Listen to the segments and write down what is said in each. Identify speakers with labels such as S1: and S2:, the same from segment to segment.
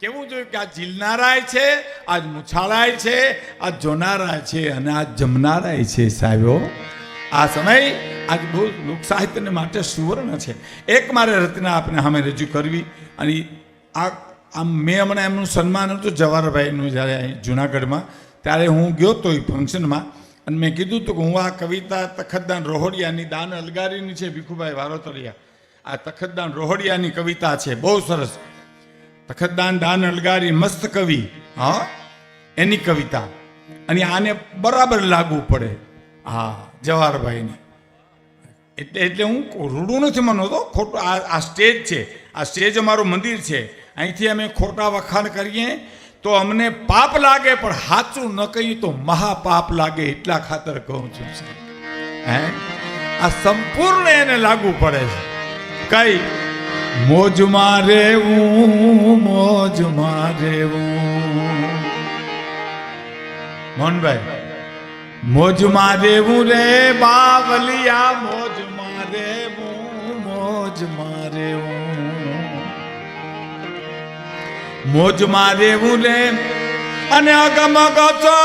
S1: કેવું જોઈએ કે આ ઝીલનારાય છે, આજ મુછાળાય છે, આ જોનારાય છે અને આ જમનારાય છે સાહેબો. આ સમય આજ બહુ લોક સાહિત્યને માટે સુવર્ણ છે. એક મારે રચના આપણે સામે રજૂ કરવી. અને આ મેં હમણાં એમનું સન્માન હતું જવાહરભાઈનું જ્યારે અહીં જુનાગઢમાં, ત્યારે હું ગયો હતો એ ફંક્શનમાં અને મેં કીધું હતું કે હું આ કવિતા તખતદાન રોહડિયાની દાન અલગારીની છે, ભીખુભાઈ વારોતરિયા. આ તખતદાન રોહડિયાની કવિતા છે, બહુ સરસ. તખતદાન દાન અલગારી મસ્ત કવિ, હા, એની કવિતા. અને આને બરાબર લાગુ પડે. હા, જવાહરભાઈને. એટલે હું રૂડું નથી માનતો, ખોટું. આ સ્ટેજ છે, આ સ્ટેજ અમારું મંદિર છે. અહીંથી અમે ખોટા વખાણ કરીએ તો અમને પાપ લાગે, પણ સાચું ન કહીએ તો મહાપાપ લાગે. એટલા ખાતર કહું છું. હે, આ સંપૂર્ણ એને લાગુ પડે છે. કઈ મોજમાં રેવું, મોજમાં રેવું. મોહનભાઈ, મોજમાં રેવું રે બાવલિયા, મોજમાં રેવું, મોજમાં રેવું, મોજમાં રેવું રે. અને અગમ ગચો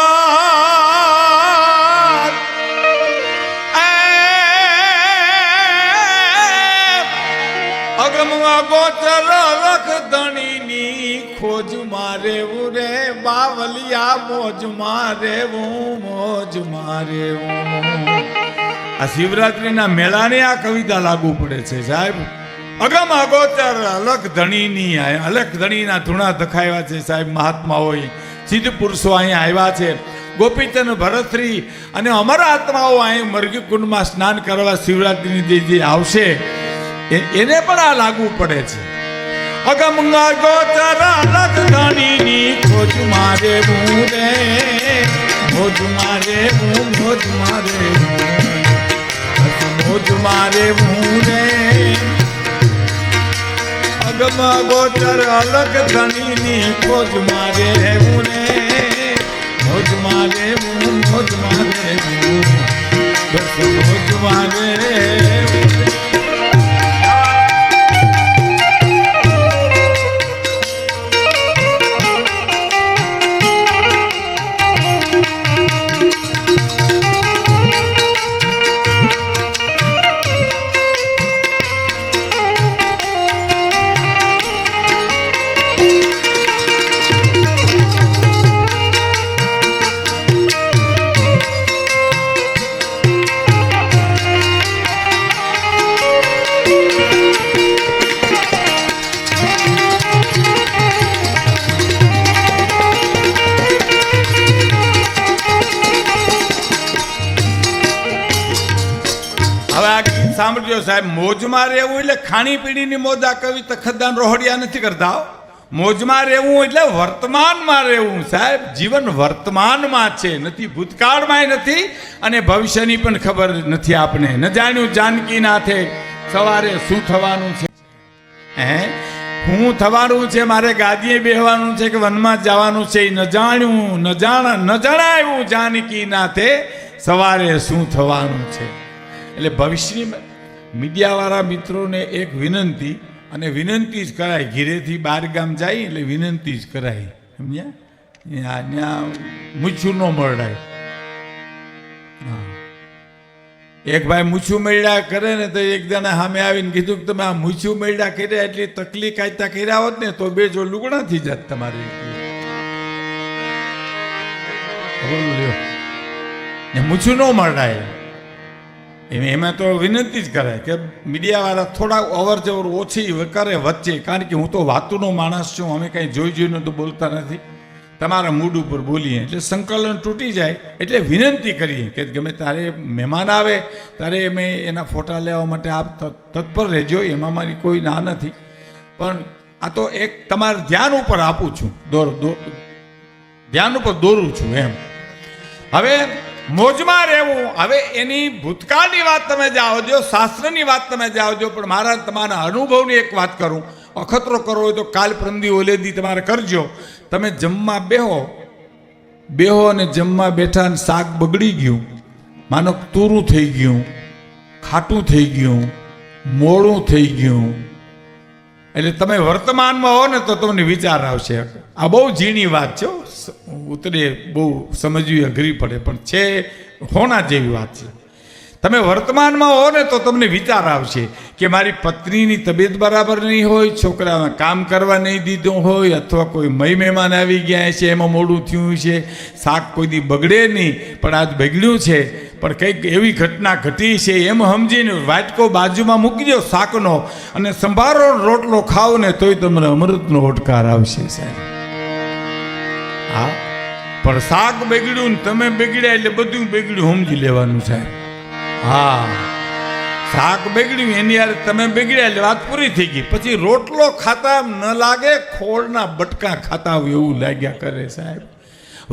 S1: ગોચર રખધણીની ખોજ મારેવું રે બાવલિયા, મોજ મારેવું, મોજ મારેવું. આ શિવરાત્રીના મેળાને આ કવિતા લાગુ પડે છે સાહેબ. અગમ અગોચર અલખ ધણીની, અલખ ધણીના ધૂણા ધખાવ્યા છે સાહેબ. મહાત્મા હોય, સિદ્ધ પુરુષો અહીંયા આવ્યા છે. ગોપીચંદ ભરતશ્રી અને અમારા આત્માઓ અહીં મરઘી કુંડમાં સ્નાન કરવા શિવરાત્રીની જે આવશે એને પણ આ લાગુ પડે છે. અગમંગા ગોચર અલગ ધણીની ખોજ મારે રે, મોજ મારે, મોજ મારે, મોજ મારે રે. અગમ ગોચર અલગ ધણીની ખોજ મારે રે, મોજ મારે, મોજ મારે, મોજ મારે. સાંભળજો સાહેબ, મોજમાં રહેવું એટલે ખાણીપીણીની મોજ આ કવિ તખતદાન રોહડિયા નથી કરતા. મોજમાં રહેવું એટલે વર્તમાનમાં રહેવું સાહેબ. જીવન વર્તમાનમાં છે, નથી ભૂતકાળમાં નથી અને ભવિષ્યની પણ ખબર નથી આપને. ન જાણ્યું જાનકી નાથે સવારે શું થવાનું છે, હે શું થવાનું છે, મારે ગાદીએ બેહવાનું છે કે વનમાં જવાનું છે, ન જાણ્યું ન જણાયું જાનકી નાથે સવારે શું થવાનું છે. એટલે ભવિષ્યની મીડિયાવાળા મિત્રોને એક વિનંતી, અને વિનંતી જ કરાય. ઘીરેથી બહાર ગામ જાય એટલે વિનંતી જ કરાય, સમજ્યા? ત્યાં મૂછું ન મળાય. એક ભાઈ મૂછું મેળ્યા કરે ને તો એક જણા સામે આવીને કીધું કે તમે આ મૂછું મેળ્યા કર્યા એટલી તકલીફ કાયતા કર્યા હોત ને તો બે જો લુગડા થઈ જાત તમારે. મૂછું ન મળાય. એમાં તો વિનંતી જ કરાય કે મીડિયાવાળા થોડા અવર જવર ઓછી કરે વચ્ચે, કારણ કે હું તો વાતુનો માણસ છું. અમે કાંઈ જોઈને તો બોલતા નથી, તમારા મૂડ ઉપર બોલીએ એટલે સંકલન તૂટી જાય. એટલે વિનંતી કરીએ કે ગમે તારે મહેમાન આવે ત્યારે અમે એના ફોટા લેવા માટે આપ તત્પર રહેજો, એમાં મારી કોઈ ના નથી. પણ આ તો એક તમારા ધ્યાન ઉપર આપું છું, ધ્યાન ઉપર દોરું છું એમ. હવે મોજમાં રહેવું, હવે એની ભૂતકાળની વાત તમે જાઓ છો, શાસ્ત્રની વાત તમે જાઓ છો, પણ મારા તમારા અનુભવની એક વાત કરું. અખતરો કરવો હોય તો કાલ પ્રમદી ઓલેદી તમારે કરજો. તમે જમવા બેહો અને જમવા બેઠા ને શાક બગડી ગયું, માનો તૂરું થઈ ગયું, ખાટું થઈ ગયું, મોડું થઈ ગયું, એટલે તમે વર્તમાનમાં હો ને તો તમને વિચાર આવશે. આ બહુ ઝીણી વાત છે, ઉતરે બહુ સમજવી અઘરી પડે, પણ છે હોના જેવી વાત છે. તમે વર્તમાનમાં હો ને તો તમને વિચાર આવશે કે મારી પત્નીની તબિયત બરાબર નહીં હોય, છોકરાને કામ કરવા નહીં દીધું હોય, અથવા કોઈ મહેમાન આવી ગયા છે એમાં મોડું થયું છે, શાક કોઈ દી બગડે નહીં પણ આજ બગડ્યું છે, પણ કંઈક એવી ઘટના ઘટી છે એમ સમજીને વાટકો બાજુમાં મૂકી દો શાકનો અને સંભારો રોટલો ખાઓ ને તોય તમને અમૃતનો ઓડકાર આવશે સાહેબ. હા, પણ શાક બગડ્યું ને તમે બગડ્યા એટલે બધું બગડ્યું સમજી લેવાનું સાહેબ. હા, શાક બગડ્યું એની યાર તમે બગડ્યા એટલે વાત પૂરી થઈ ગઈ. પછી રોટલો ખાતા એમ ન લાગે, ખોળના બટકા ખાતા હોય એવું લાગ્યા કરે સાહેબ.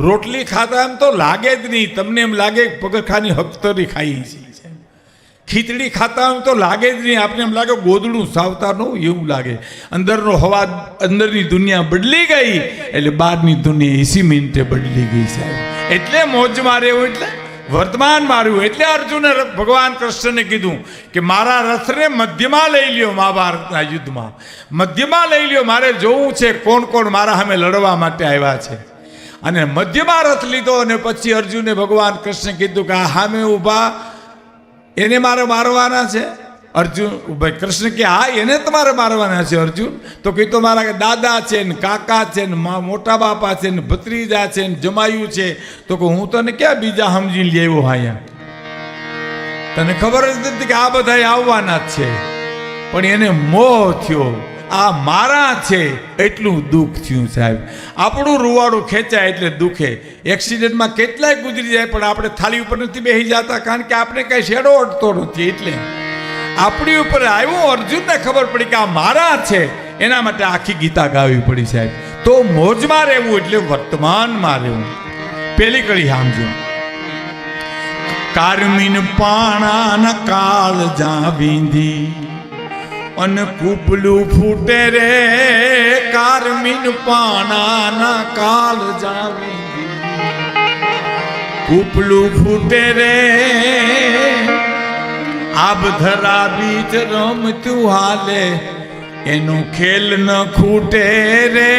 S1: રોટલી ખાતા એમ તો લાગે જ નહીં, તમને એમ લાગે પગરખાની હકતરી ખાઈ છે. ખીચડી ખાતા એમ તો લાગે જ નહીં, આપણે એમ લાગે ગોદડું સાવતાનું એવું લાગે. અંદરનો હવા, અંદરની દુનિયા બદલી ગઈ એટલે બહારની દુનિયા 80 મિનિટે બદલી ગઈ સાહેબ. એટલે મોજમાં રહેવું, એટલે વર્તમાન માર્યું. એટલે અર્જુને ભગવાન કૃષ્ણને કીધું કે મારા રથને મધ્યમાં લઈ લ્યો, મહાભારતના યુદ્ધમાં મધ્યમાં લઈ લ્યો, મારે જોવું છે કોણ કોણ મારા સામે લડવા માટે આવ્યા છે. અને મધ્યમાં રથ લીધો અને પછી અર્જુને ભગવાન કૃષ્ણ કીધું કે આ સામે ઊભા એને મારે મારવાના છે. અર્જુન ભાઈ કૃષ્ણ કે હા એને તમારે મારવાના છે અર્જુન. તો કીધું મારા દાદા છે ને કાકા છે ને મોટા બાપા છે ને ભત્રીજા છે ને જમાયું છે. તો કે હું તને ક્યાં બીજા સમજી લેવો અહીંયા, તને ખબર જ નથી કે આ બધા આવવાના જ છે. પણ એને મોહ થયો, આ મારા છે એટલું દુઃખ થયું સાહેબ. આપણું રૂવાડું ખેંચાય એટલે દુઃખે. એક્સિડન્ટમાં કેટલાય ગુજરી જાય પણ આપણે થાળી ઉપર નથી બેસી જતા, કારણ કે આપણે કાંઈ શેડો અડતો નથી. એટલે આપણી ઉપર આવ્યું, અર્જુનને ખબર પડી કે આ મારા છે, એના માટે આખી ગીતા ગાવી પડી સાહેબ. તો મોજમાં રહેવું એટલે વર્તમાનમાં રહેવું. પેલી કડી સમજો, કારમીન પાણા કાળ જા વિંધી અને કૂપલું ફૂટે રે, કારમીન પાણા કાળ જા વિંધી કૂપલું ફૂટે રે, આબ ધરા બીચ રમતું હાલે એનું ખેલ ન ખૂટે રે,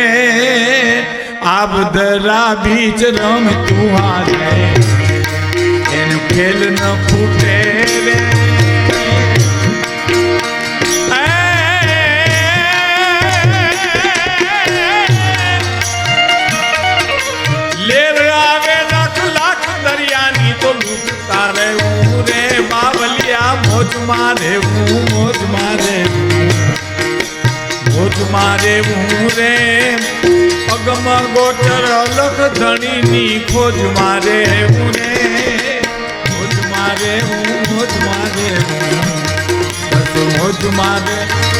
S1: આબ ધરા બીચ રમતું હાલે એનું ખેલ ન ખૂટે રે. લેર આવે લાખ લાખ દરિયાની તો લૂટતા રહેવું રે બાવલિયા, મોજમાં રહેવું, મોજમાં રહેવું, મોજમાં રહેવું રે. અગમ ગોચર અલખ ધણીની ખોજમાં રહેવું રે, મોજમાં રહેવું, મોજમાં રહેવું, બસ મોજમાં રહેવું.